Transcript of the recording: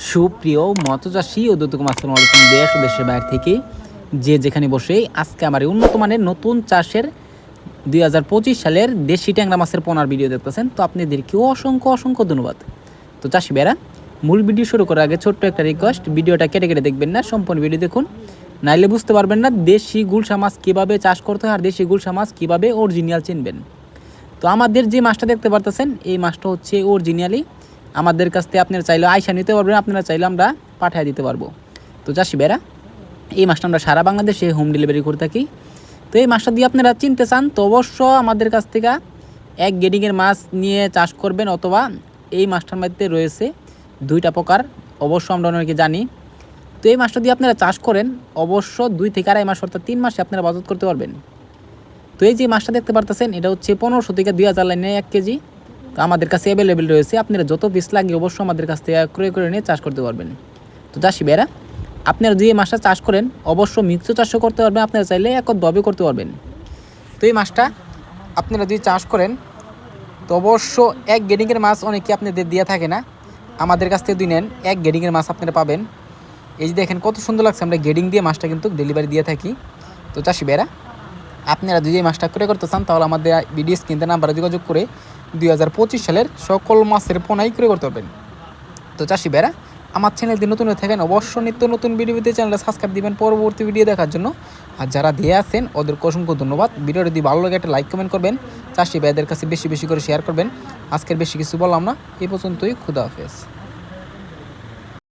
সুপ্রিয় মৎস্যচাষী ও দর্শক আসসালামু আলাইকুম দেশ ও দেশের বাইরে থেকে যে যেখানে বসে আজকে আমার এই উন্নত মানের নতুন চাষের 2025 সালের দেশি ট্যাংরা মাছের পোনার ভিডিও দেখতেছেন। তো আপনাদেরকে অসংখ্য ধন্যবাদ। তো চাষি ভাইরা, মূল ভিডিও শুরু করার আগে ছোট্ট একটা রিকোয়েস্ট, ভিডিওটা কেটে কেটে দেখবেন না, সম্পূর্ণ ভিডিও দেখুন, নাইলে বুঝতে পারবেন না দেশি গুলশা মাছ কীভাবে চাষ করতে হয় আর দেশি গুলশা মাছ কীভাবে অরিজিনাল চিনবেন। তো আমাদের যে মাছটা দেখতে পারতেছেন এই মাছটা হচ্ছে অরিজিনালি আমাদের কাছ থেকে আপনারা চাইলে আইসা নিতে পারবেন, আপনারা চাইলে আমরা পাঠিয়ে দিতে পারবো। তো চাষি ভাইরা, এই মাছটা আমরা সারা বাংলাদেশে হোম ডেলিভারি করে থাকি। তো এই মাছটা দিয়ে আপনারা চিনতে চান তো অবশ্য আমাদের কাছ থেকে এক গ্রেডিংয়ের মাছ নিয়ে চাষ করবেন, অথবা এই মাছটার মধ্যে রয়েছে দুইটা প্রকার, অবশ্য আমরা অনেকে জানি। তো এই মাছটা দিয়ে আপনারা চাষ করেন অবশ্য 2 থেকে 2.5 মাস অর্থাৎ 3 মাসে আপনারা বাজার করতে পারবেন। তো এই যে মাছটা দেখতে পারতেছেন এটা হচ্ছে 1500 থেকে 2000 লাইনে 1 কেজি। তো আমাদের কাছে অ্যাভেলেবেল রয়েছে, আপনারা যত পিস লাগে অবশ্যই আমাদের কাছ থেকে ক্রয় করে নিয়ে চাষ করতে পারবেন। তো চাষি ভাইরা, আপনারা যে মাছটা চাষ করেন অবশ্য মিক্স চাষও করতে পারবেন, আপনারা চাইলে এককভাবে করতে পারবেন। তো এই মাছটা আপনারা যদি চাষ করেন তো অবশ্য এক গ্রেডিংয়ের মাছ অনেকে আপনাদের দিয়ে থাকে না, আমাদের কাছ থেকে নেন এক গ্রেডিংয়ের মাছ আপনারা পাবেন। এই যে দেখেন কত সুন্দর লাগছে, আমরা গ্রেডিং দিয়ে মাছটা কিন্তু ডেলিভারি দিয়ে থাকি। তো চাষি ভাইরা, আপনারা যদি এই মাছটা ক্রয় করতে চান তাহলে আমাদের ভিডিও স্ক্রিনে নাম্বারে যোগাযোগ করে 2025 সালের সকল মাছের পোনাই ক্রয় করতে পারবেন। তো চাষি ভাইরা, আমার চ্যানেলটি নতুন হয়ে থাকেন অবশ্য নিত্য নতুন ভিডিও পেতে চ্যানেলটা সাবস্ক্রাইব দিবেন পরবর্তী ভিডিও দেখার জন্য। আর যারা দিয়ে আছেন ওদেরকে অসংখ্য ধন্যবাদ। ভিডিওটা যদি ভালো লাগে একটা লাইক কমেন্ট করবেন, চাষি ভাইদের কাছে বেশি বেশি করে শেয়ার করবেন। আজকের বেশি কিছু বললাম না, এই পর্যন্তই, খুদা হাফেজ।